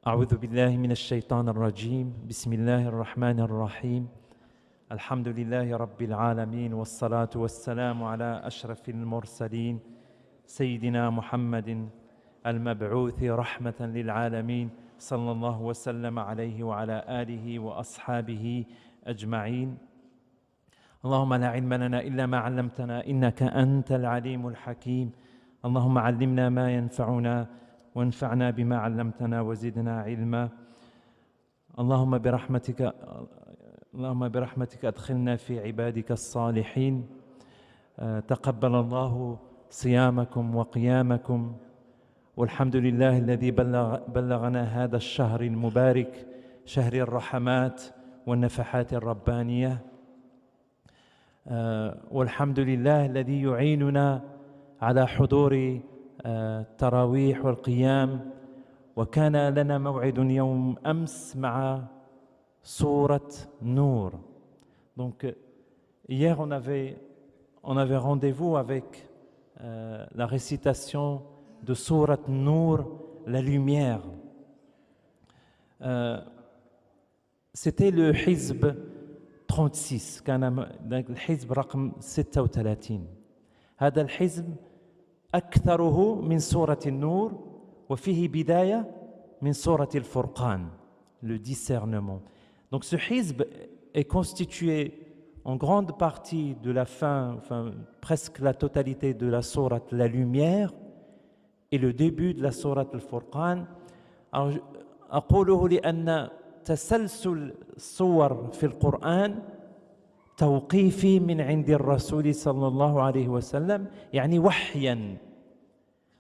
أعوذ بالله من الشيطان الرجيم بسم الله الرحمن الرحيم الحمد لله رب العالمين والصلاة والسلام على أشرف المرسلين سيدنا محمد المبعوث رحمة للعالمين صلى الله وسلم عليه وعلى آله وأصحابه أجمعين. اللهم لا علم لنا إلا ما علمتنا إنك أنت العليم الحكيم. اللهم علمنا ما ينفعنا وانفعنا بما علمتنا وزدنا علما. اللهم برحمتك أدخلنا في عبادك الصالحين. تقبل الله صيامكم وقيامكم، والحمد لله الذي بلغنا هذا الشهر المبارك، شهر الرحمات والنفحات الربانية. والحمد لله الذي يعيننا على حضور التراويح والقيام. وكان لنا موعد يوم أمس مع سورة نور. Donc hier on avait rendez-vous avec la récitation de Surat Nour, la lumière. C'était le Hizb 36, كان الحزب رقم 36. هذا الحزب أكثره من سورة النور وفيه بداية من سورة الفرقان, le discernement. Donc ce hizb est constitué en grande partie de la fin, enfin presque la totalité de la sourate la lumière et le début de la sourate al-Furqan. Alors أقوله لأن تسلسل الصور في القرآن توقيفي من عند الرسول صلى الله عليه وسلم، يعني وحيا.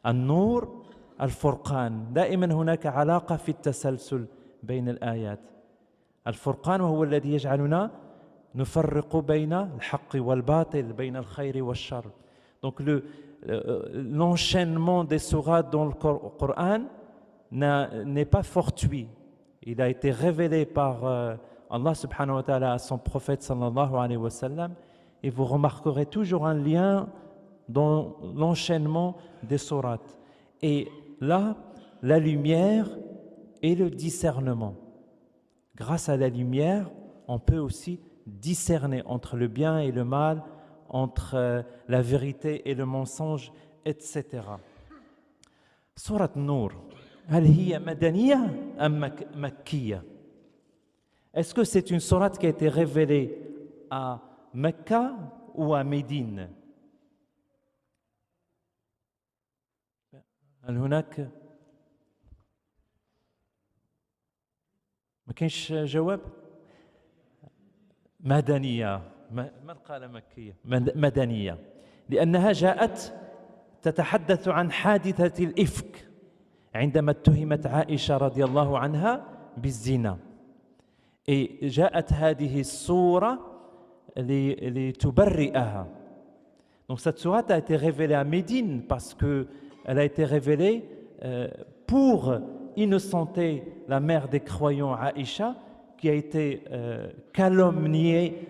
النور الفرقان، دائما هناك علاقة في التسلسل بين الآيات. الفرقان وهو الذي يجعلنا نفرق بين الحق والباطل، بين الخير والشر. Donc l'enchaînement des sourates dans le Coran n'est pas fortuit. Il a été révélé par Allah subhanahu wa ta'ala à son prophète sallallahu alayhi wa sallam, et vous remarquerez toujours un lien dans l'enchaînement des sourates. Et là, la lumière et le discernement. Grâce à la lumière, on peut aussi discerner entre le bien et le mal, entre la vérité et le mensonge, etc. Sourate Nour, هل هي مدنية أم مكية؟ Est-ce que c'est une sourate qui a été révélée à Mecca ou à Médine? هل هناك ما كاينش جواب؟ مدنية. من قال مكية؟ مدنية، لأنها جاءت تتحدث عن حادثة الإفك عندما اتهمت عائشة رضي الله عنها بالزنا. Et جاءت هذه السورة لتبرئها. Donc cette sourate a été révélée à Médine parce qu'elle a été révélée pour innocenter la mère des croyants Aïcha, qui a été calomniée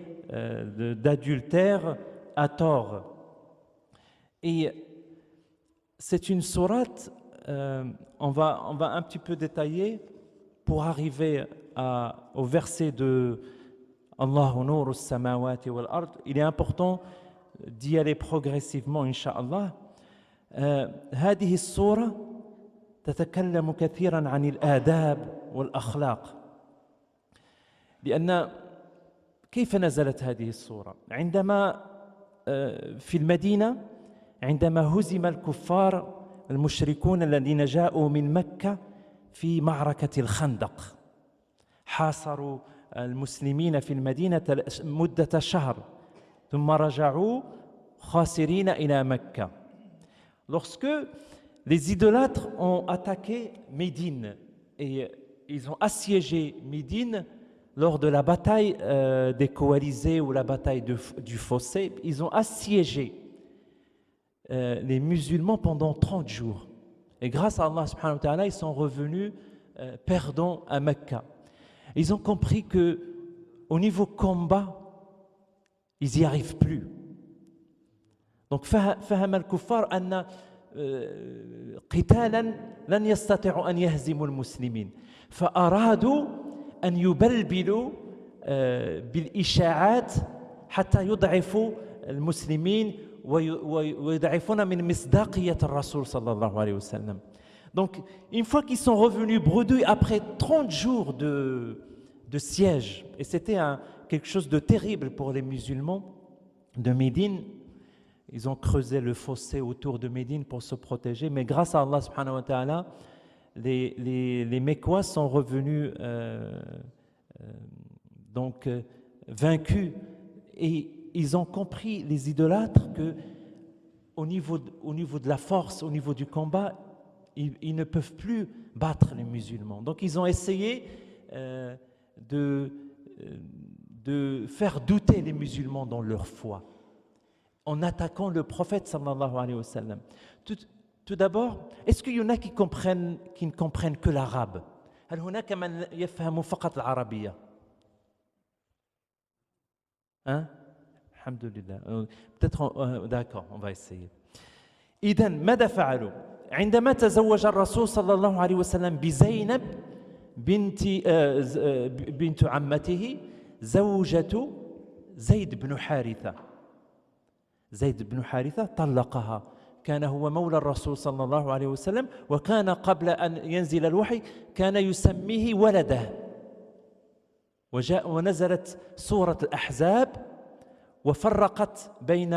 d'adultère à tort. Et c'est une sourate, on va un petit peu détailler pour arriver au verset de Allahu Nour as-samawati wal ard. Il est important d'y aller progressivement, Inch'Allah. هذه السورة تتكلم كثيرا عن الآداب والأخلاق. لأن كيف نزلت هذه السورة؟ عندما في المدينة، عندما هزم الكفار المشركون الذين جاءوا من مكة في معركة الخندق، حاصروا المسلمين في المدينة مدة شهر ثم رجعوا خاسرين إلى مكة. Lorsque les idolâtres ont attaqué Médine et ils ont assiégé Médine lors de la bataille des coalisés ou la bataille du fossé, ils ont assiégé les musulmans pendant 30 jours. Et grâce à Allah subhanahu wa ta'ala, ils sont revenus perdants à Mecca. Ils ont compris qu'au niveau combat, ils n'y arrivent plus. Donc, فهم الكفار أن قتالا لن يستطيعوا أن يهزموا المسلمين فأرادوا أن يبلبلوا بالإشاعات حتى يضعفوا المسلمين ويضعفون من مصداقية الرسول صلى الله عليه وسلم. Donc, une fois qu'ils sont revenus bredouilles après 30 jours de siège, et c'était quelque chose de terrible pour les musulmans de Médine, ils ont creusé le fossé autour de Médine pour se protéger, mais grâce à Allah subhanahu wa ta'ala, les Mécois sont revenus vaincus, et ils ont compris, les idolâtres, que au niveau de la force, au niveau du combat, ils ne peuvent plus battre les musulmans. Donc ils ont essayé de faire douter les musulmans dans leur foi en attaquant le prophète sallallahu alayhi wa sallam. Tout d'abord, est-ce qu'il y en a qui ne comprennent que l'arabe? هل هناك من يفهم فقط العربية؟ Hein? Alhamdulillah. Peut-être, d'accord, on va essayer. إذن ماذا فعلوا؟ عندما تزوج الرسول صلى الله عليه وسلم بزينب بنت عمته زوجة زيد بن حارثة. زيد بن حارثة طلقها، كان هو مولى الرسول صلى الله عليه وسلم، وكان قبل أن ينزل الوحي كان يسميه ولده. ونزلت سورة الأحزاب وفرقت بين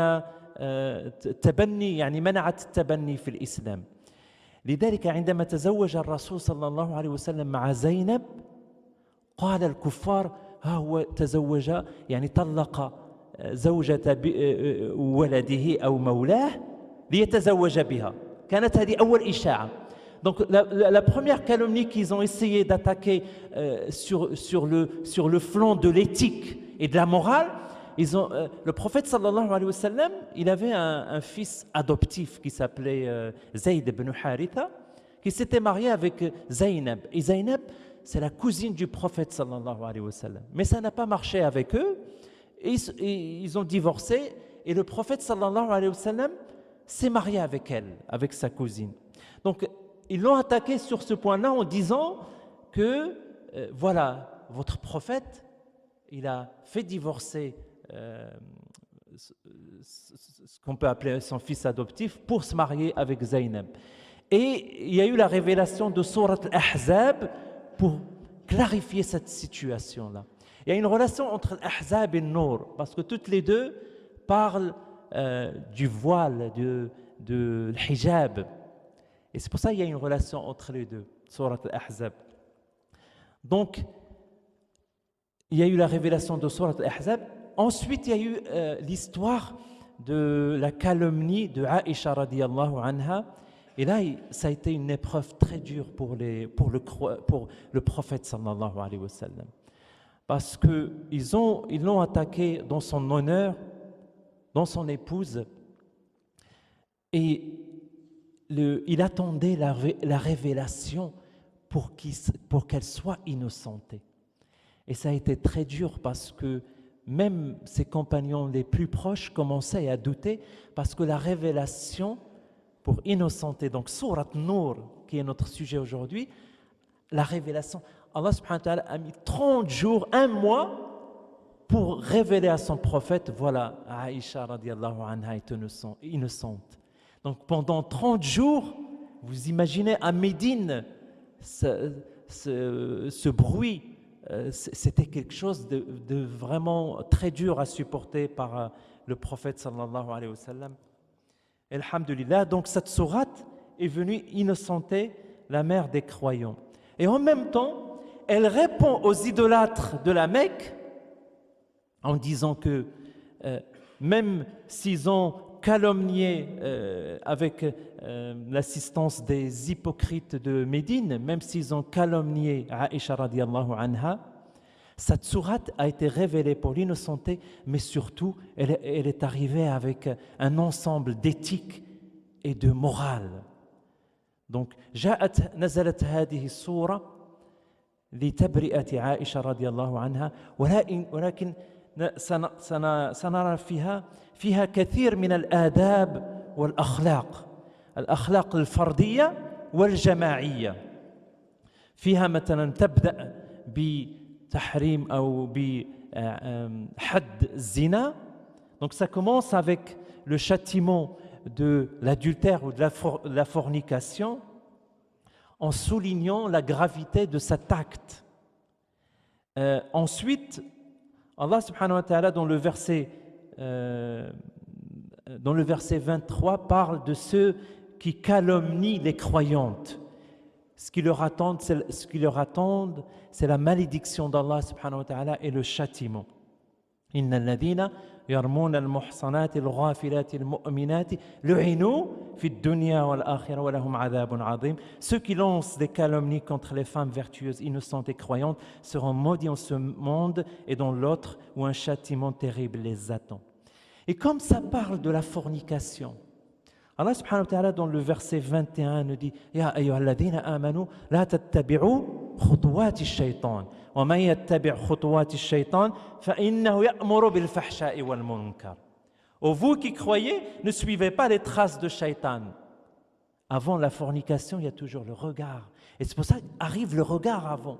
التبني، يعني منعت التبني في الإسلام. لذلك عندما تزوج الرسول صلى الله عليه وسلم مع زينب قال الكفار ها هو تزوج، يعني طلق زوجة ولده أو مولاه ليتزوج بها. كانت هذه أول إشاعة. Donc la première calomnie qu'ils ont essayé d'attaquer sur le flanc de l'éthique et de la morale, le prophète sallallahu alayhi wa sallam, il avait un fils adoptif qui s'appelait Zayd ibn Haritha, qui s'était marié avec Zaynab. Et Zaynab, c'est la cousine du prophète sallallahu alayhi wa sallam. Mais ça n'a pas marché avec eux. Et ils ont divorcé. Et le prophète sallallahu alayhi wa sallam s'est marié avec elle, avec sa cousine. Donc, ils l'ont attaqué sur ce point-là en disant que, voilà, votre prophète, il a fait divorcer ce qu'on peut appeler son fils adoptif pour se marier avec Zaynab. Et il y a eu la révélation de Surat al-Ahzab pour clarifier cette situation-là. Il y a une relation entre l'Ahzab et le Nour, parce que toutes les deux parlent du voile, de l'hijab. Et c'est pour ça qu'il y a une relation entre les deux, Surat al-Ahzab. Donc, il y a eu la révélation de Surat al-Ahzab. Ensuite, il y a eu l'histoire de la calomnie de Aïcha radiyallahu anha. Et là, ça a été une épreuve très dure pour le prophète sallallahu alayhi wa sallam. Parce qu'ils l'ont attaqué dans son honneur, dans son épouse. Et il attendait la révélation pour qu'elle soit innocentée. Et ça a été très dur parce que même ses compagnons les plus proches commençaient à douter, parce que la révélation pour innocenter, donc Surat Nour, qui est notre sujet aujourd'hui, la révélation, Allah subhanahu wa ta'ala a mis 30 jours, un mois, pour révéler à son prophète, voilà, Aïcha radiallahu anha est innocente. Donc pendant 30 jours, vous imaginez à Médine, ce bruit, c'était quelque chose de vraiment très dur à supporter par le prophète sallallahu alayhi wa sallam. Alhamdulillah, donc cette sourate est venue innocenter la mère des croyants. Et en même temps, elle répond aux idolâtres de la Mecque en disant que même s'ils ont calomnié avec l'assistance des hypocrites de Médine, même s'ils ont calomnié Aïcha radiallahu anha, cette sourate a été révélée pour l'innocenter, mais surtout, elle est arrivée avec un ensemble d'éthique et de morale. Donc, نزلت هذه السورة لتبرئة عائشة رضي الله عنها، ولكن سنرى فيها كثير من الآداب والأخلاق الأخلاق الفردية والجماعية. فيها مثلا تبدأ بتحريم أو بحد الزنا. Donc ça commence avec le châtiment de l'adultère ou de la fornication, en soulignant la gravité de cet acte. Ensuite, Allah subhanahu wa ta'ala dans le verset 23 parle de ceux qui calomnient les croyantes. Ce qui leur attend, c'est la malédiction d'Allah subhanahu wa ta'ala et le châtiment. إن الذين يرمون المحصنات الغافلات المؤمنات لعنوا في الدنيا والآخرة ولهم عذاب عظيم. Ceux qui lancent des calomnies contre les femmes vertueuses, innocentes et croyantes seront maudits en ce monde et dans l'autre où un châtiment terrible les attend. Et comme ça parle de la fornication, Allah subhanahu wa ta'ala dans le verset 21 nous dit Ya ayyuhalladhina amanu la tattabi'u khutuwati shaytan wa man yattabi' khutuwati shaytan fa innahu ya'muru bil fahsha'i wal munkar. Ô vous qui croyez, ne suivez pas les traces de Shaitan. Avant la fornication, il y a toujours le regard. Et c'est pour ça qu'arrive le regard avant,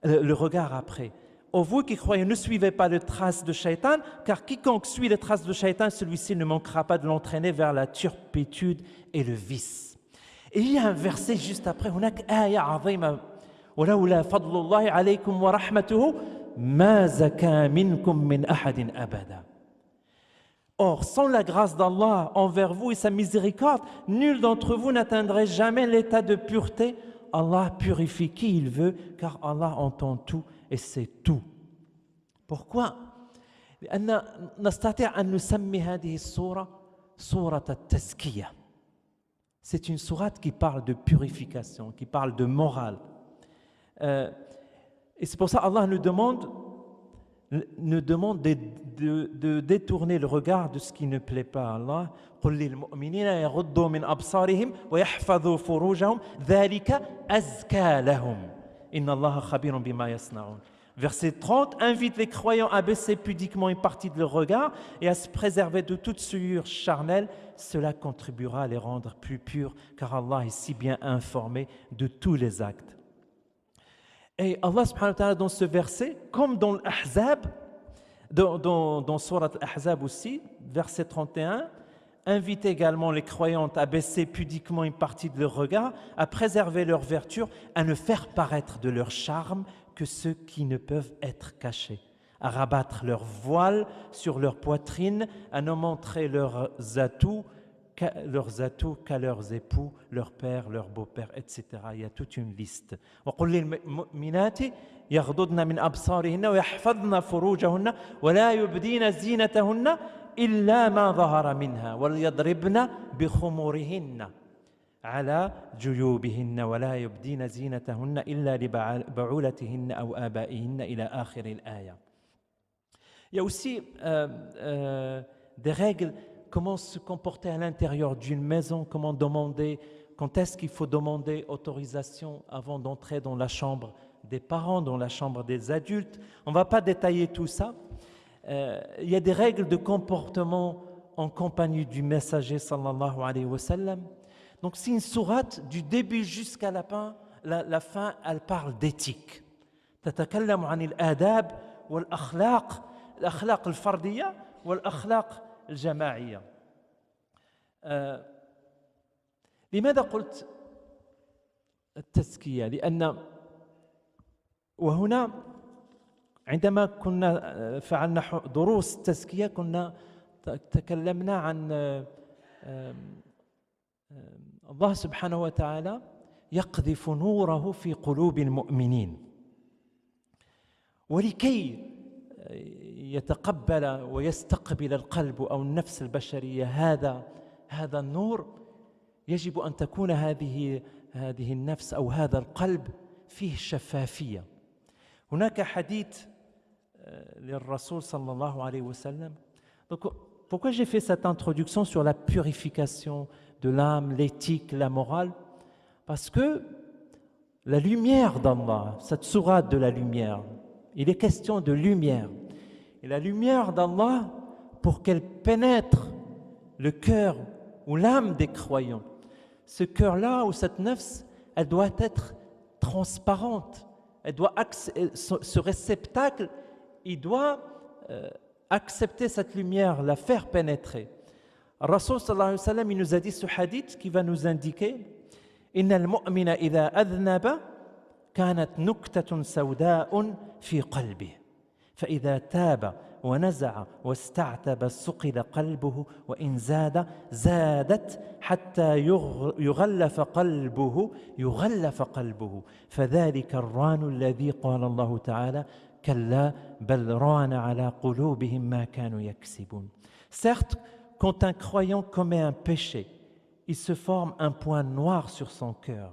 le regard après. Ô vous qui croyez, ne suivez pas les traces de Shaitan, car quiconque suit les traces de Shaitan, celui-ci ne manquera pas de l'entraîner vers la turpitude et le vice. Et il y a un verset juste après, هناك آية عظيمة ولولا فضل الله عليكم ورحمته ما زكى منكم من أحد أبدا. Or, sans la grâce d'Allah envers vous et sa miséricorde, nul d'entre vous n'atteindrait jamais l'état de pureté. Allah purifie qui il veut, car Allah entend tout et sait tout. Pourquoi? لأن نستطيع أن نسمي هذه السورة سورة التزكية. C'est une sourate qui parle de purification, qui parle de morale. Et c'est pour ça qu'Allah nous demande de détourner le regard de ce qui ne plaît pas à Allah. قل للمؤمنين يغضوا من أبصارهم ويحفظوا فروجهم ذلك أزكى لهم إن الله خبير بما يصنعون. Verset 30 invite les croyants à baisser pudiquement une partie de leur regard et à se préserver de toute souillure charnelle. Cela contribuera à les rendre plus purs, car Allah est si bien informé de tous les actes. Et Allah subhanahu wa ta'ala dans ce verset, comme dans l'Ahzab, dans Surat Al-Ahzab aussi, verset 31, invite également les croyantes à baisser pudiquement une partie de leur regard, à préserver leur vertu, à ne faire paraître de leur charme que ceux qui ne peuvent être cachés, à rabattre leur voile sur leur poitrine, à ne montrer leurs atouts qu'à leurs époux, leurs pères, leurs beaux-pères, etc. Il y a toute une liste. وَقُلْ لِلْمُؤْمِنَاتِ يَغْضُضْنَ مِنْ أَبْصَارِهِنَّ وَيَحْفَظْنَ فُرُوجَهُنَّ وَلَا يُبْدِينَ زِينَتَهُنَّ إِلَّا مَا ظَهَرَ مِنْهَا وَلْيَضْرِبْنَ بِخُمُورِهِنَّ على جيوبهن ولا يبدين زينتهن إلا لبعولتهن أو آبائهن إلى آخر الآية. Il y a aussi des règles, comment se comporter à l'intérieur d'une maison, comment demander, quand est-ce qu'il faut demander autorisation avant d'entrer dans la chambre des parents, dans la chambre des adultes. On ne va pas détailler tout ça. Il y a des règles de comportement en compagnie du messager sallallahu alayhi wa sallam. Donc c'est une sourate du début jusqu'à la fin, elle parle d'éthique. تتكلم عن الآداب والأخلاق الأخلاق الفردية والأخلاق الجماعية. لماذا قلت التزكية؟ لأن وهنا عندما كنا فعلنا دروس التزكية كنا تكلمنا عن الله سبحانه وتعالى يقذف نوره في قلوب المؤمنين ولكي يتقبل ويستقبل القلب أو النفس البشرية هذا النور يجب أن تكون هذه النفس أو هذا القلب فيه شفافية. هناك حديث للرسول صلى الله عليه وسلم. Donc, pourquoi j'ai fait cette introduction sur la purification de l'âme, l'éthique, la morale? Parce que la lumière d'Allah, cette sourate de la lumière, il est question de lumière. Et la lumière d'Allah, pour qu'elle pénètre le cœur ou l'âme des croyants, Ce cœur-là ou cette nafs, elle doit être transparente. Elle doit ce réceptacle, il doit accepter cette lumière, la faire pénétrer. Rasul sallallahu alayhi wa sallam, il nous a dit ce hadith qui va nous indiquer إن المؤمن إذا أذنب كانت نكتة سوداء في قلبه فإذا تاب ونزع واستعتب صقل قلبه وإن زادت حتى يغلف قلبه فذلك الران الذي قال الله تعالى كلا بل ران على قلوبهم ما كانوا يكسبون. Certes, quand un croyant commet un péché, il se forme un point noir sur son cœur.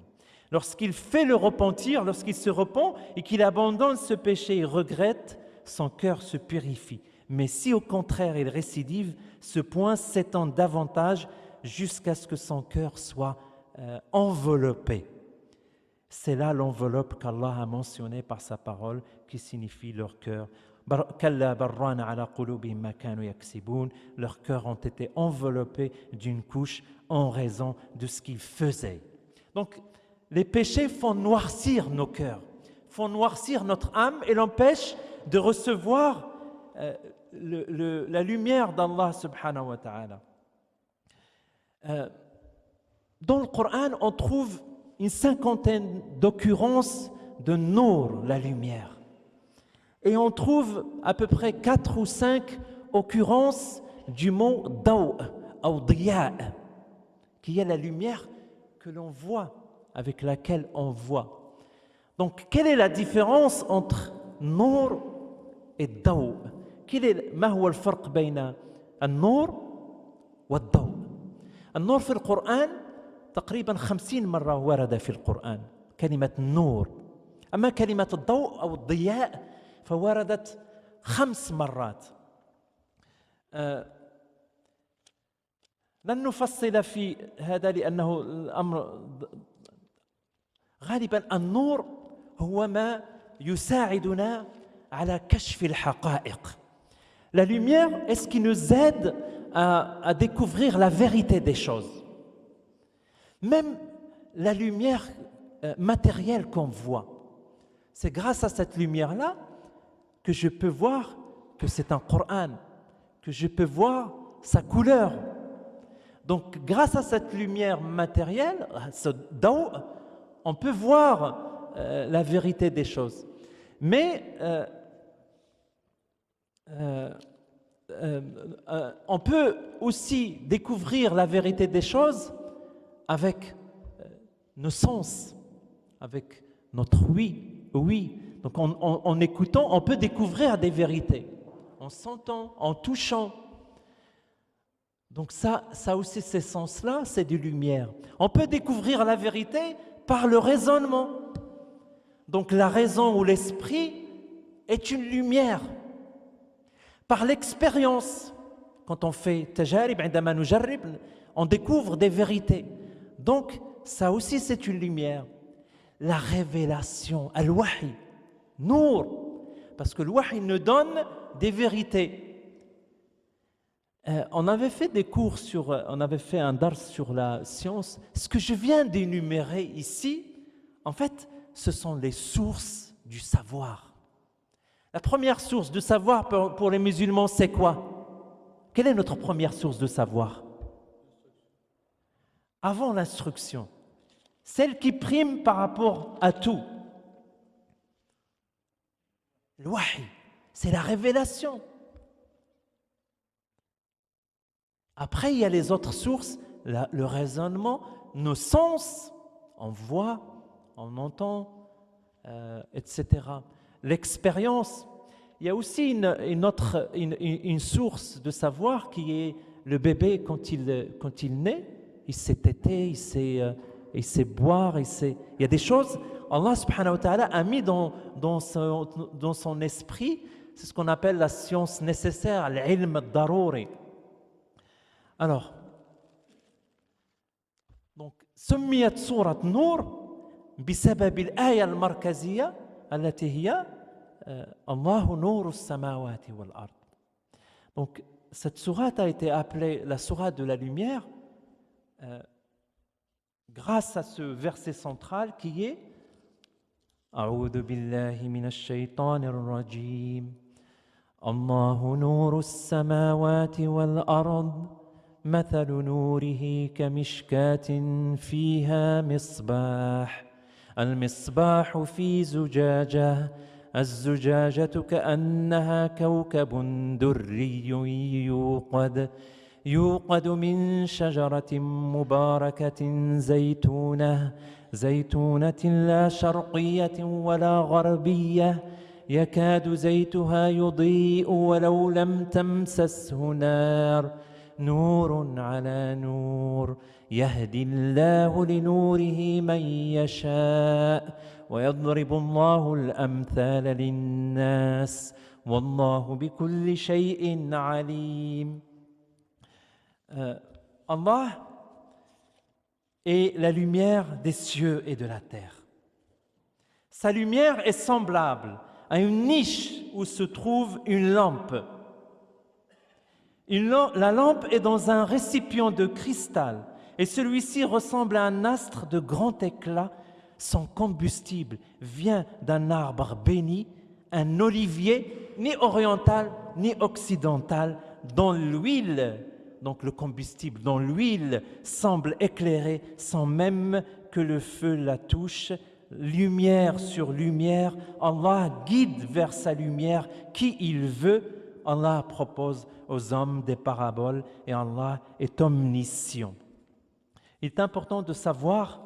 Lorsqu'il fait le repentir, lorsqu'il se repent et qu'il abandonne ce péché et regrette, son cœur se purifie. Mais si au contraire il récidive, ce point s'étend davantage jusqu'à ce que son cœur soit enveloppé. C'est là l'enveloppe qu'Allah a mentionnée par sa parole qui signifie leur cœur. Leurs cœurs ont été enveloppés d'une couche en raison de ce qu'ils faisaient. Donc, les péchés font noircir nos cœurs, font noircir notre âme et l'empêchent de recevoir la lumière d'Allah subhanahu wa ta'ala. Dans le Coran, on trouve une cinquantaine d'occurrences de Nour, la lumière. Et on trouve à peu près 4 ou 5 occurrences du mot Daw, ou Diya, qui est la lumière que l'on voit, avec laquelle on voit. Donc, quelle est la différence entre Nour et Daw? ما هو الفرق بين النور والضوء؟ النور في القرآن تقريبا 50 مرة ورد في القرآن كلمة النور. أما كلمة الضوء أو الضياء فوردت 5 مرات. لن نفصل في هذا لأنه الأمر غالبا النور هو ما يساعدنا على كشف الحقائق. La lumière est ce qui nous aide à découvrir la vérité des choses. Même la lumière matérielle qu'on voit, c'est grâce à cette lumière-là que je peux voir que c'est un Coran, que je peux voir sa couleur. Donc, grâce à cette lumière matérielle, ce daw, on peut voir la vérité des choses. Mais on peut aussi découvrir la vérité des choses avec nos sens, avec notre oui. Donc en écoutant, on peut découvrir des vérités, en sentant, en touchant. Donc ça aussi, ces sens-là, c'est de lumière. On peut découvrir la vérité par le raisonnement. Donc la raison ou l'esprit est une lumière. Par l'expérience, quand on fait tajarib, on découvre des vérités. Donc ça aussi, c'est une lumière. La révélation, al-wahi, nour, parce que le wahi nous donne des vérités. On avait fait des cours on avait fait un dars sur la science. Ce que je viens d'énumérer ici, en fait, ce sont les sources du savoir. La première source de savoir pour les musulmans, c'est quoi? Quelle est notre première source de savoir? Avant l'instruction, celle qui prime par rapport à tout. Le wahi, c'est la révélation. Après, il y a les autres sources, le raisonnement, nos sens, on voit, on entend, etc. L'expérience. Il y a aussi une source de savoir qui est le bébé quand il naît, il sait téter, il sait boire, il y a des choses, Allah subhanahu wa ta'ala a mis dans son esprit, c'est ce qu'on appelle la science nécessaire, l'ilm al-daruri. Alors, donc, سميت سورة نور بسبب الآية المركزية التي هي الله نور السماوات والأرض. Donc, cette sourate a été appelée la sourate de la lumière grâce à ce verset central qui est أعوذ بالله من الشيطان الرجيم الله نور السماوات والأرض مثل نوره كمشكاة فيها مصباح المصباح في زجاجة الزجاجة كأنها كوكب دري يوقد من شجرة مباركة زيتونة لا شرقية ولا غربية يكاد زيتها يضيء ولو لم تمسسه نار نور على نور يهدي الله لنوره من يشاء ويضرب الله الأمثال للناس والله بكل شيء عليم. Allah est la lumière des cieux et de la terre. Sa lumière est semblable à une niche où se trouve une lampe. La lampe est dans un récipient de cristal et celui-ci ressemble à un astre de grand éclat. Son combustible vient d'un arbre béni, un olivier, ni oriental ni occidental, dont l'huile, donc le combustible, dont l'huile semble éclairer sans même que le feu la touche. Lumière sur lumière, Allah guide vers sa lumière qui il veut. Allah propose aux hommes des paraboles et Allah est omniscient. Il est important de savoir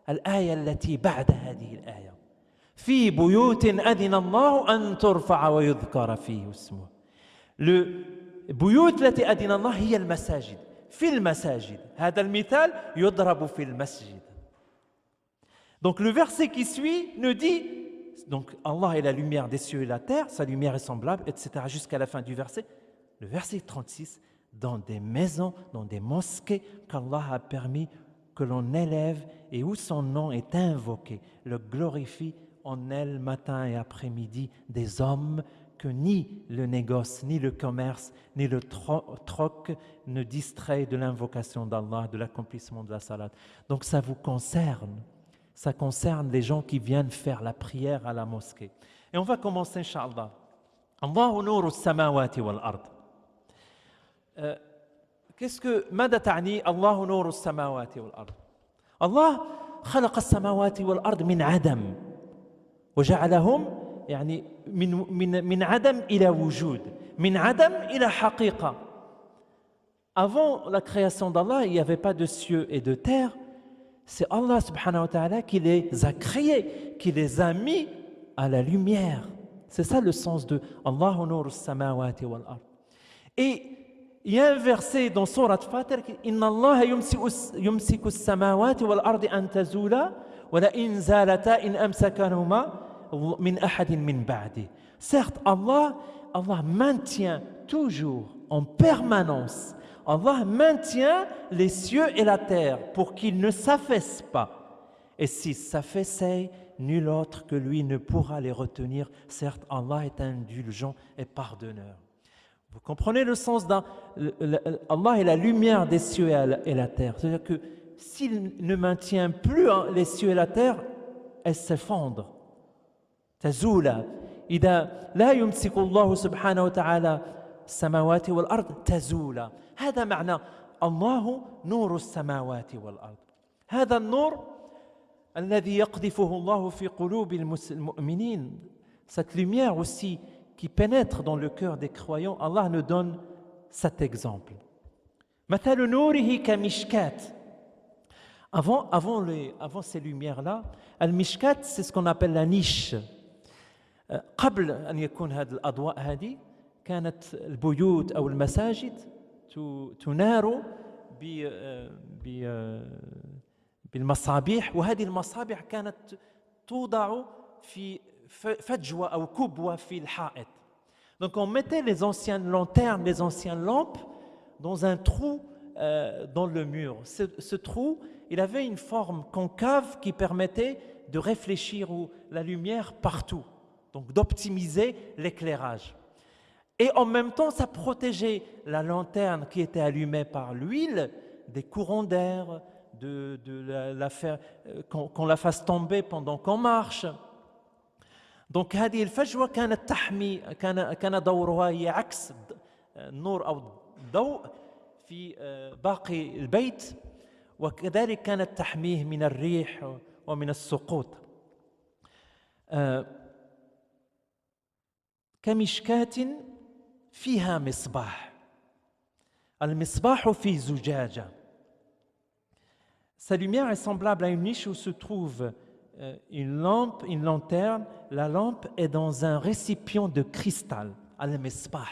الآية التي بعد هذه الآية في بيوت أذن الله أن ترفع ويذكر فيه اسمه. البيوت التي أذن الله هي المساجد. في المساجد هذا المثال يضرب في المسجد. Donc le verset qui suit nous dit, donc Allah est la lumière des cieux et de la terre, sa lumière est semblable, etc. jusqu'à la fin du verset. Le verset 36, dans des maisons, dans des mosquées qu'Allah a permis que l'on élève et où son nom est invoqué, le glorifie en elle matin et après-midi des hommes que ni le négoce, ni le commerce, ni le troc ne distrait de l'invocation d'Allah, de l'accomplissement de la salat. Donc ça vous concerne. Ça concerne les gens qui viennent faire la prière à la mosquée. Et on va commencer, Inch'Allah. Allahu nuru samawati wal ard. Qu'est-ce que ماذا تعني الله نور السماوات والأرض؟ الله خلق السماوات والأرض من عدم وجعلهم يعني من عدم إلى وجود من عدم إلى حقيقة. Avant la création d'Allah, il n'y avait pas de cieux et de terre. C'est Allah subhanahu wa ta'ala qui les a créés, qui les a mis à la lumière. C'est ça le sens de Allahu nuru samawati wal ard. Et il y a un verset dans Surat Fatir qui dit Inna Allah yumsiku as-samawati wal ardi an tazula wa la in zalata in amsakanahuma min ahadin min ba'di. Certes, Allah maintient toujours en permanence. Allah maintient les cieux et la terre pour qu'ils ne s'affaissent pas. Et s'ils s'affaissaient, nul autre que lui ne pourra les retenir. Certes, Allah est indulgent et pardonneur. Vous comprenez le sens d'un... Allah est la lumière des cieux et la terre. C'est-à-dire que s'il ne maintient plus les cieux et la terre, elles s'effondrent. Tazula. إذا لا يمسك الله سبحانه وتعالى السماوات والأرض تزولا. هذا معنى الله نور السماوات والأرض. هذا النور الذي يقذفه الله في قلوب المؤمنين. Cette lumière aussi qui pénètre dans le cœur des croyants, Allah nous donne cet exemple. مثل نوره كمشكاة. Avant ces lumières-là, المشكاة, c'est ce qu'on appelle la niche. قبل أن يكون هذه الأضواء هذه كانت البيوت أو المساجد تنار بالمصابيح وهذه المصابيح كانت توضع في فجوة أو كبوة في الحائط. Donc on mettait les anciennes lanternes, les anciennes lampes dans un trou dans le mur. Ce trou, il avait une forme concave qui permettait de réfléchir la lumière partout, donc d'optimiser l'éclairage. Et en même temps, ça protégeait la lanterne qui était allumée par l'huile des courants d'air, qu'on la fasse tomber pendant qu'on marche. Donc هذه الفجوة كانت تحمي كان دورها هي عكس النور أو الضوء في باقي البيت، وكذلك كانت تحميه من الريح ومن السقوط. كمشكاة فيها مصباح. المصباح في زجاجة. Sa lumière est semblable à une niche où se trouve une lampe, une lanterne. La lampe est dans un récipient de cristal, al-misbah.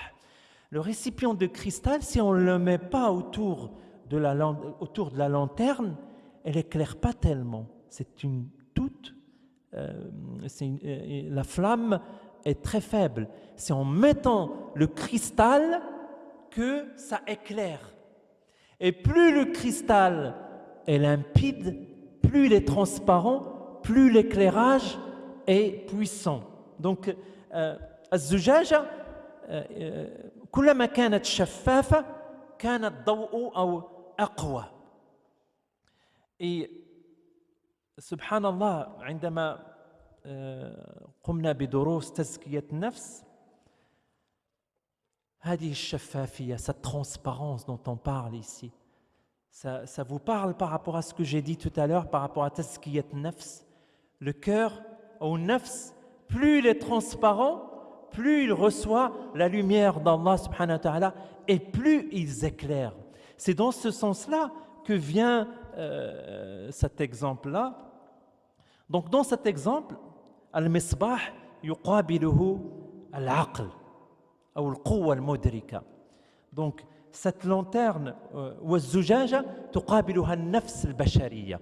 Le récipient de cristal, si on ne le met pas autour de la lanterne, elle n'éclaire pas tellement. La flamme est très faible. C'est en mettant le cristal que ça éclaire. Et plus le cristal est limpide, plus il est transparent, plus l'éclairage est puissant. Donc, الزجاجة كلما كانت شفافة كان الضوء أو أقوى. Et سبحان الله عندما قمنا بدروس تزكية النفس، هذه الشفافية, cette transparence dont on parle ici, ça vous parle par rapport à ce que j'ai dit tout à l'heure, par rapport à tazkiyat nafs. Le cœur, au nafs, plus il est transparent, plus il reçoit la lumière d'Allah subhanahu wa ta'ala et plus il éclaire. C'est dans ce sens-là que vient cet exemple-là. Donc dans cet exemple, al-misbah yuqabiluhu al-aql ou al-quwwa al-mudrika. Donc cette lanterne والزجاجة تقابلها النفس البشرية.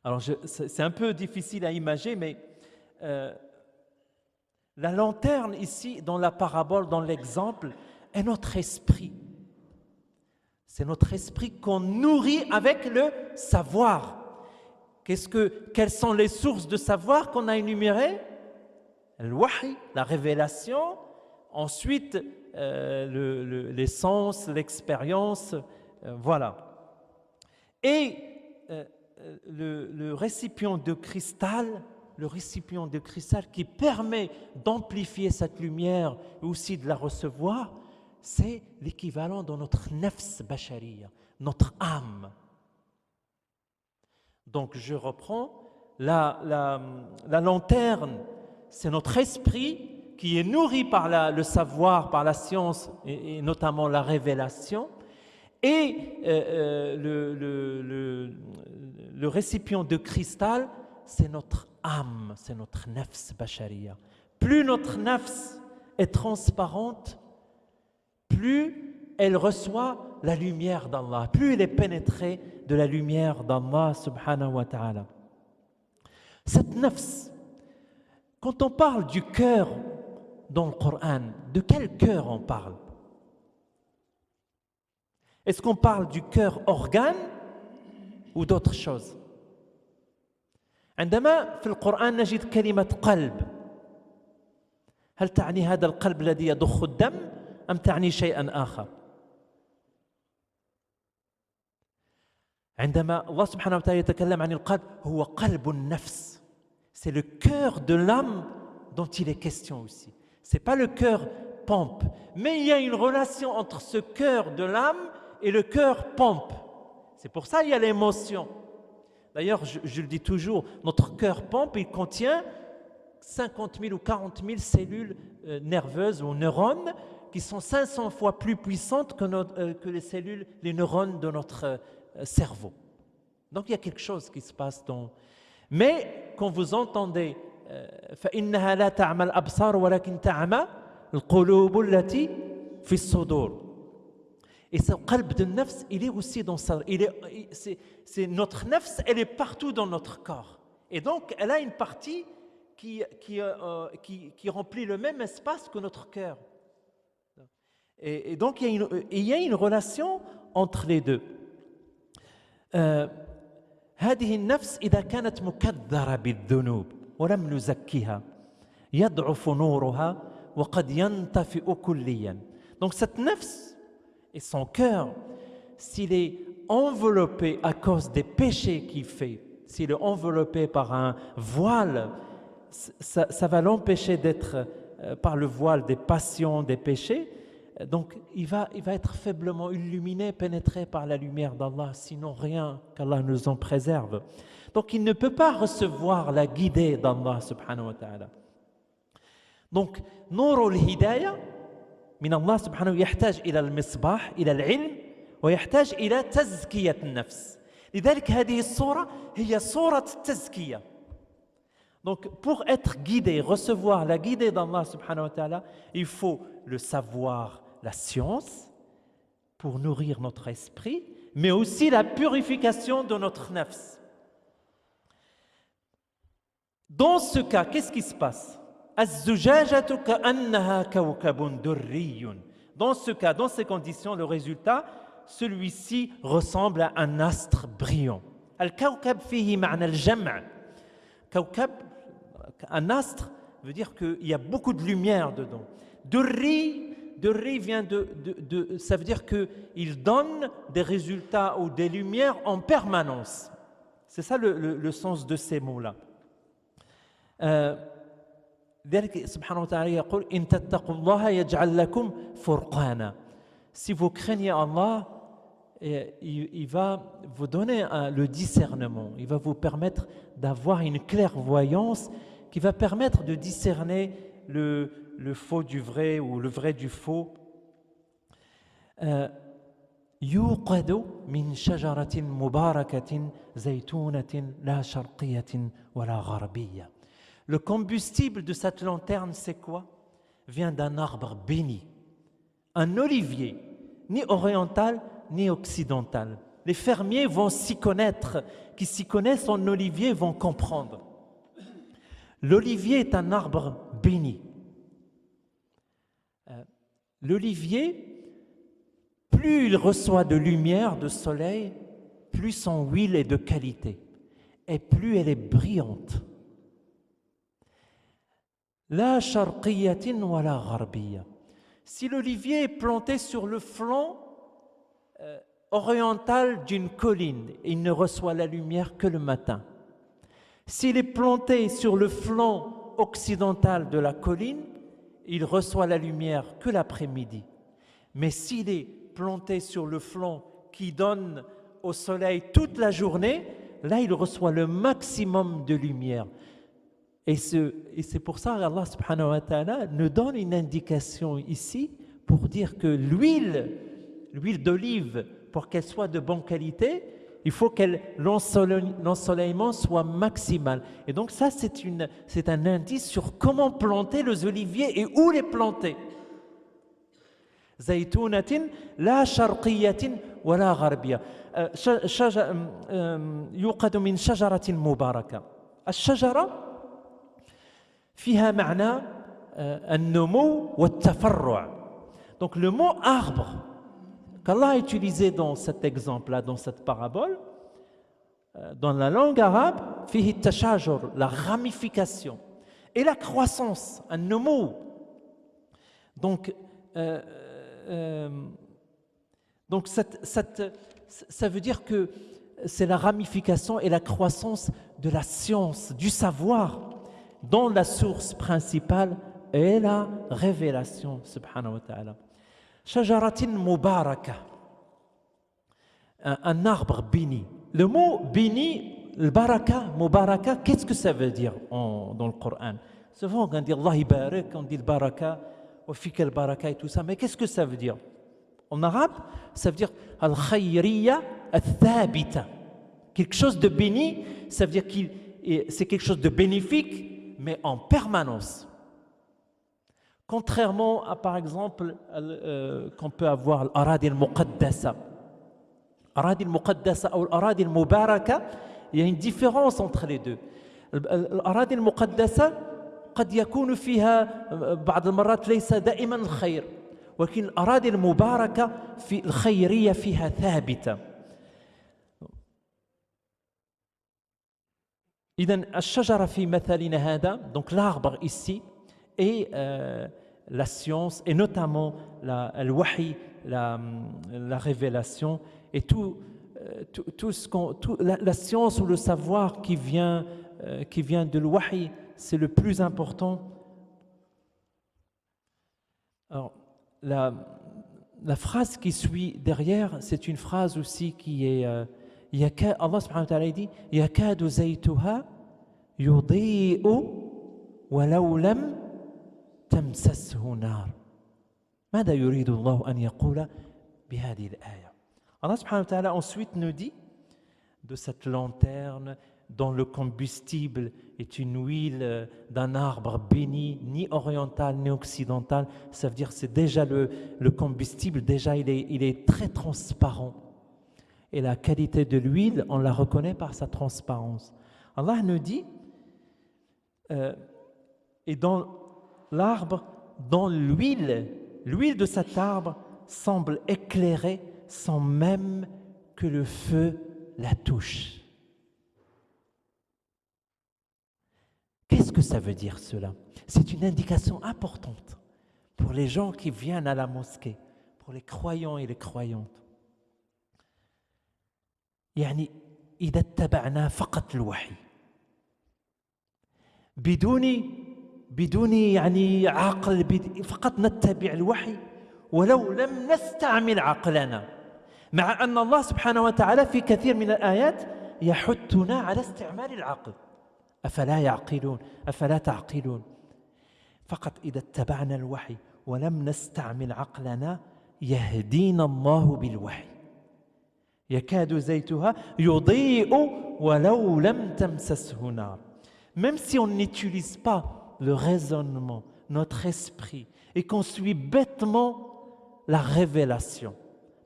Alors c'est un peu difficile à imaginer, mais la lanterne ici dans la parabole, dans l'exemple, est notre esprit. C'est notre esprit qu'on nourrit avec le savoir. Quelles sont les sources de savoir qu'on a énumérées? Le wahy, la révélation, ensuite les sens, l'expérience, voilà. Et le récipient de cristal qui permet d'amplifier cette lumière et aussi de la recevoir, c'est l'équivalent de notre nafs bashariya, notre âme. Donc je reprends, la lanterne, c'est notre esprit qui est nourri par le savoir, par la science et notamment la révélation, et le récipient de cristal, c'est notre âme, c'est notre nafs bashariya. Plus notre nafs est transparente, plus elle reçoit la lumière d'Allah, plus elle est pénétrée de la lumière d'Allah subhanahu wa ta'ala. Cette nafs, quand on parle du cœur dans le Coran, de quel cœur on parle? Est-ce qu'on parle du cœur organe ou d'autres choses? عندما في القرآن نجد كلمة قلب، هل تعني هذا القلب الذي يضخ الدم أم تعني شيئا آخر؟ عندما الله سبحانه وتعالى يتكلم عن القلب هو قلب النفس. C'est le cœur de l'âme dont il est question aussi. Ce n'est pas le cœur pompe, mais il y a une relation entre ce cœur de l'âme et le cœur pompe. C'est pour ça qu'il y a l'émotion. D'ailleurs, je le dis toujours, notre cœur pompe, il contient 50 000 ou 40 000 cellules nerveuses ou neurones qui sont 500 fois plus puissantes que les neurones de notre cerveau. Donc il y a quelque chose qui se passe dans... Mais quand vous entendez فإنها لا تعمى الأبصار ولكن تعمى القلوب التي في الصدور. Et ce qalb de nafs, il est aussi dans ça. C'est notre nafs, elle est partout dans notre corps. Et donc, elle a une partie qui remplit le même espace que notre cœur. Et donc, il y a une relation entre les deux. هذه النفس إذا كانت مكدرة بالذنوب ولم نزكها يضعف نورها وقد ينطفئ كليا. Donc cette nafs et son cœur, s'il est enveloppé à cause des péchés qu'il fait, s'il est enveloppé par un voile, ça va l'empêcher d'être par le voile des passions, des péchés. Donc il va être faiblement illuminé, pénétré par la lumière d'Allah, sinon rien, qu'Allah nous en préserve. Donc il ne peut pas recevoir la guidée d'Allah subhanahu wa ta'ala. Donc نور الهداية من الله سبحانه يحتاج إلى المصباح إلى العلم ويحتاج إلى تزكية النفس. لذلك هذه الصورة هي صورة التزكية. Donc pour être guidé, recevoir la guidée d'Allah subhanahu wa ta'ala, il faut le savoir, la science pour nourrir notre esprit, mais aussi la purification de notre nafs. Dans ce cas, qu'est-ce qui se passe? Dans ce cas, dans ces conditions, le résultat, celui-ci ressemble à un astre brillant. Al-kawkab fihi ma'na al-jam'. Kawkab, un astre veut dire qu'il y a beaucoup de lumière dedans. Durri vient ça veut dire qu'il donne des résultats ou des lumières en permanence. C'est ça le sens de ces mots-là. سبحانه وتعالى يقول إن تتقوا الله يجعل لكم فرقانا. Si vous craignez Allah, il va vous donner le discernement, il va vous permettre d'avoir une clairvoyance qui va permettre de discerner le faux du vrai ou le vrai du faux. يوقد من شجرة مباركة زيتونة لا شرقية ولا غربية. Le combustible de cette lanterne, c'est quoi? Vient d'un arbre béni, un olivier, ni oriental ni occidental. Les fermiers vont s'y connaître, qui s'y connaissent en olivier vont comprendre. L'olivier est un arbre béni. L'olivier, plus il reçoit de lumière, de soleil, plus son huile est de qualité et plus elle est brillante. La sharqiyatin wa la gharbiya. Si l'olivier est planté sur le flanc oriental d'une colline, il ne reçoit la lumière que le matin. S'il est planté sur le flanc occidental de la colline, il reçoit la lumière que l'après-midi. Mais s'il est planté sur le flanc qui donne au soleil toute la journée, là il reçoit le maximum de lumière. Et c'est pour ça qu'Allah subhanahu wa ta'ala nous donne une indication ici pour dire que l'huile d'olive, pour qu'elle soit de bonne qualité, il faut que l'ensoleillement soit maximal. Et donc ça, c'est un indice sur comment planter les oliviers et où les planter. زيتونة لا شرقية ولا غربية يوقد من شجرة مباركة. الشجرة فيها معنى النمو والتفرع. Donc le mot arbre qu'Allah a utilisé dans cet exemple-là, dans cette parabole, dans la langue arabe, فيه التشاجر, la ramification et la croissance, النمو. Donc ça veut dire que c'est la ramification et la croissance de la science, du savoir, dont la source principale est la révélation, subhanahu wa ta'ala. Shajaratin mubaraka, un arbre béni. Le mot béni, le baraka, mubaraka, qu'est-ce que ça veut dire dans le Coran? Souvent, on dit Allah ibarak, on dit le baraka, wa fika le baraka et tout ça, mais qu'est-ce que ça veut dire? En arabe, ça veut dire al-khayriya al-thabita. Quelque chose de béni, ça veut dire que c'est quelque chose de bénéfique, mais en permanence. Contrairement à, par exemple, qu'on peut avoir l'aradi al-muqaddasa. L'aradi al-muqaddasa ou l'aradi al-mubaraka, il y a une différence entre les deux. L'aradi al-muqaddasa, قد يكون فيها بعض المرات ليس دائما الخير، ولكن الأراضي المباركة في الخيرية فيها ثابتة. إذن الشجرة في مثلنا هذا, donc l'arbre ici, et la science, et notamment le wahi, la révélation, et tout la science ou le savoir qui vient de l'wahy, c'est le plus important. Alors, la phrase qui suit derrière, c'est une phrase aussi qui est Allah subhanahu wa ta'ala dit yakadu zaytuha yudhi'u walau lam tamsashu nar. ماذا يريد الله أن يقول بهذه الآية. Allah subhanahu wa ta'ala ensuite nous dit de cette lanterne dont le combustible est une huile d'un arbre béni, ni oriental ni occidental. Ça veut dire que c'est déjà le combustible, déjà il est très transparent. Et la qualité de l'huile, on la reconnaît par sa transparence. Allah nous dit, et dans l'arbre, dans l'huile de cet arbre semble éclairer sans même que le feu la touche. Qu'est-ce que ça veut dire cela? C'est une indication importante pour les gens qui viennent à la mosquée, pour les croyants et les croyantes. يعني إذا اتبعنا فقط الوحي بدون يعني عقل فقط نتبع الوحي ولو لم نستعمل عقلنا مع أن الله سبحانه وتعالى في كثير من الآيات يحثنا على استعمال العقل أفلا يعقلون أفلا تعقلون فقط إذا اتبعنا الوحي ولم نستعمل عقلنا يهدينا الله بالوحي يكاد زيتها يضيء ولو لم تمسسه نار. Même si on n'utilise pas le raisonnement, notre esprit, et qu'on suit bêtement la révélation,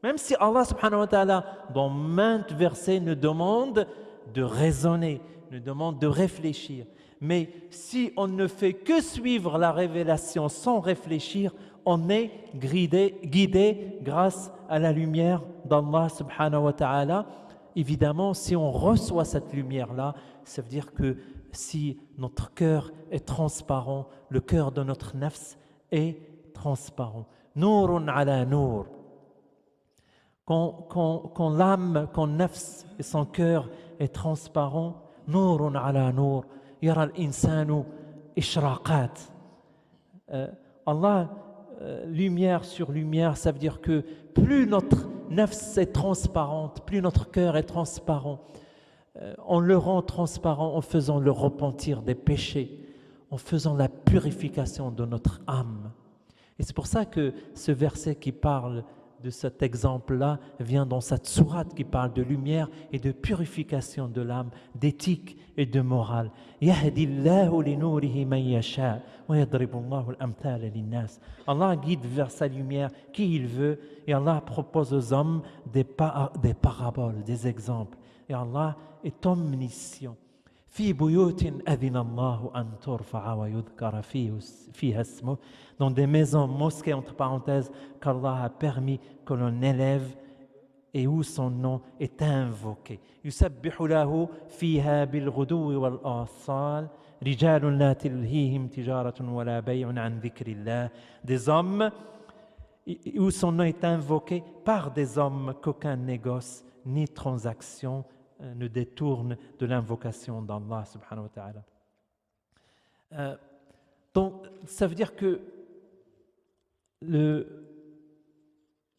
même si Allah subhanahu wa ta'ala, dans maintes versets, nous demande de raisonner, nous demande de réfléchir, mais si on ne fait que suivre la révélation sans réfléchir, on est guidé grâce à la lumière d'Allah subhanahu wa ta'ala. Évidemment, si on reçoit cette lumière-là, ça veut dire que si notre cœur est transparent, le cœur de notre nafs est transparent. Nourun ala nour. Quand l'âme, quand nafs et son cœur est transparent, nourun ala nour, yara al-insanu ishraqat. Allah, lumière sur lumière, ça veut dire que plus notre nafs est transparente, plus notre cœur est transparent, on le rend transparent en faisant le repentir des péchés, en faisant la purification de notre âme. Et c'est pour ça que ce verset qui parle de cet exemple-là vient dans cette sourate qui parle de lumière et de purification de l'âme, d'éthique et de morale. يهدي الله لنوره من يشاء ويضرب الله الأمثال للناس. Allah guide vers sa lumière qui il veut et Allah propose aux hommes des paraboles, des exemples. Et Allah est omniscient. في بيوت أذن الله أن ترفع ويذكر فيها اسمه. Dans des maisons, mosquées entre parenthèses, qu'Allah a permis que l'on élève et où son nom est invoqué. يسبح له فيها بالغدو والآصال رجال لا تلهيهم تجارة ولا بيع عن ذكر الله. Des hommes où son nom est invoqué par des hommes qu'aucun négoce ni transaction ne détourne de l'invocation d'Allah subhanahu wa ta'ala. Donc, ça veut dire que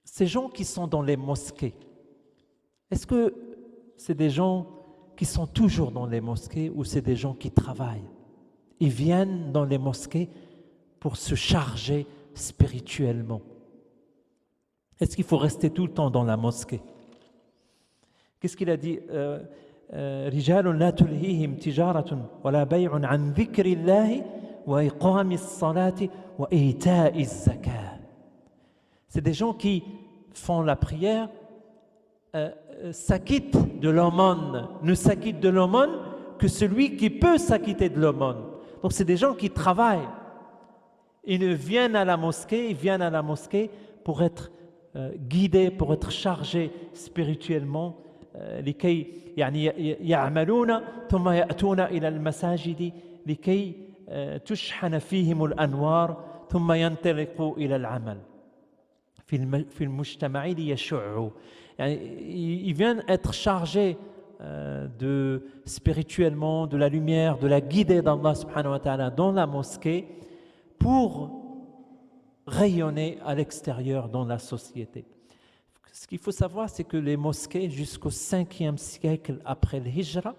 ces gens qui sont dans les mosquées, est-ce que c'est des gens qui sont toujours dans les mosquées ou c'est des gens qui travaillent? Ils viennent dans les mosquées pour se charger spirituellement. Est-ce qu'il faut rester tout le temps dans la mosquée? Qu'est-ce qu'il a dit? رجال لا تلهيهم تجارة ولا بيع عن ذكر الله وإقام الصلاة وإيتاء الزكاة. C'est des gens qui font la prière, s'acquittent de l'aumône, ne s'acquittent de l'aumône que celui qui peut s'acquitter de l'aumône. Donc c'est des gens qui travaillent. Ils viennent à la mosquée pour être guidés, pour être chargés spirituellement. لكي يعني يعملون ثم يأتون إلى المساجد لكي تشحن فيهم الأنوار ثم ينطلقوا إلى العمل. في المجتمع ليشع. يعني il vient être chargé de spirituellement, de la lumière, de la guidée d'Allah subhanahu wa ta'ala dans la mosquée pour rayonner à l'extérieur dans la société. Ce qu'il faut savoir, c'est que les mosquées, jusqu'au 5e siècle après le Hijra,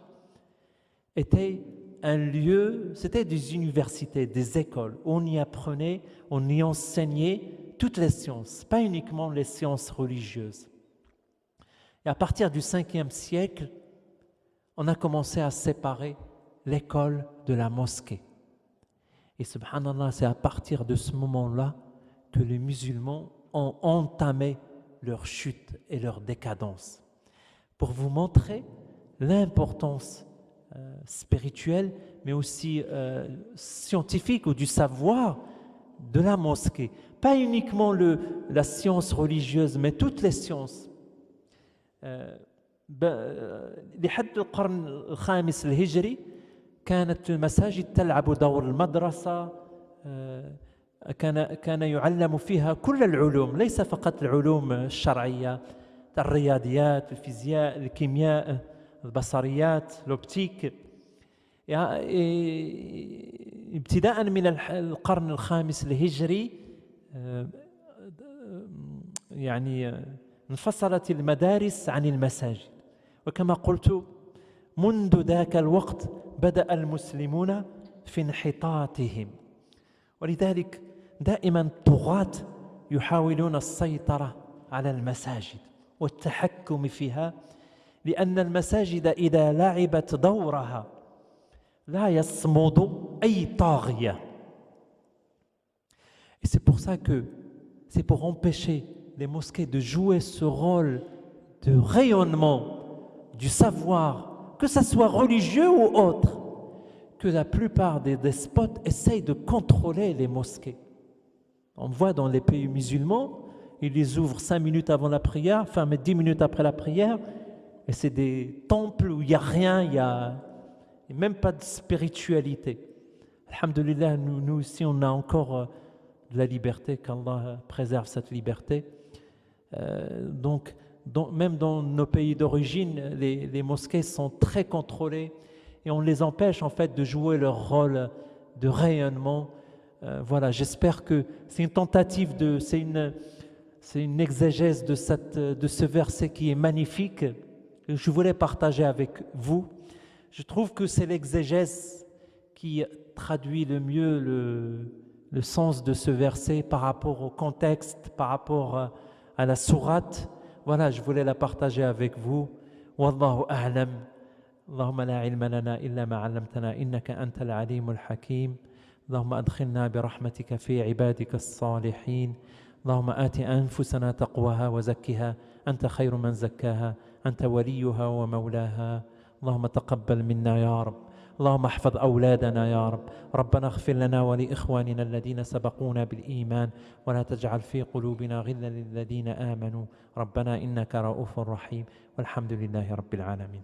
étaient un lieu, c'était des universités, des écoles, où on y apprenait, on y enseignait toutes les sciences, pas uniquement les sciences religieuses. Et à partir du 5e siècle, on a commencé à séparer l'école de la mosquée. Et subhanallah, c'est à partir de ce moment-là que les musulmans ont entamé leur chute et leur décadence. Pour vous montrer l'importance spirituelle, mais aussi scientifique ou du savoir de la mosquée. Pas uniquement la science religieuse, mais toutes les sciences. لحد القرن الخامس الهجري كانت المساجد تلعب دور المدرسة، كان يعلم فيها كل العلوم، ليس فقط العلوم الشرعية، الرياضيات، الفيزياء، الكيمياء، البصريات، الأوبتيك. ابتداء من القرن الخامس الهجري يعني انفصلت المدارس عن المساجد، وكما قلت منذ ذاك الوقت بدأ المسلمون في انحطاطهم. ولذلك دائما الطغاة يحاولون السيطرة على المساجد والتحكم فيها، لأن المساجد إذا لعبت دورها لا يصمد أي طاغية. Et c'est pour ça que c'est pour empêcher les mosquées de jouer ce rôle de rayonnement du savoir, que ce soit religieux ou autre, que la plupart des despotes essayent de contrôler les mosquées. On voit dans les pays musulmans, ils les ouvrent 5 minutes avant la prière, ferment 10 minutes après la prière, et c'est des temples où il n'y a rien, il n'y a même pas de spiritualité. Alhamdulillah, nous ici, on a encore de la liberté, qu'Allah préserve cette liberté. Donc, même dans nos pays d'origine, les mosquées sont très contrôlées et on les empêche en fait de jouer leur rôle de rayonnement. Voilà, j'espère que c'est une tentative c'est une exégèse de ce verset qui est magnifique que je voulais partager avec vous. Je trouve que c'est l'exégèse qui traduit le mieux le sens de ce verset par rapport au contexte, par rapport à la sourate. Voilà, je voulais la partager avec vous. Wallahu a'lam. اللهم لا علم لنا إلا ما علمتنا إنك أنت العليم الحكيم. اللهم أدخلنا برحمتك في عبادك الصالحين. اللهم آت أنفسنا تقواها وزكها أنت خير من زكاها أنت وليها ومولاها. اللهم تقبل منا يا رب. اللهم احفظ أولادنا يا رب. ربنا اغفر لنا ولإخواننا الذين سبقونا بالإيمان ولا تجعل في قلوبنا غلا للذين آمنوا ربنا إنك رؤوف رحيم والحمد لله رب العالمين.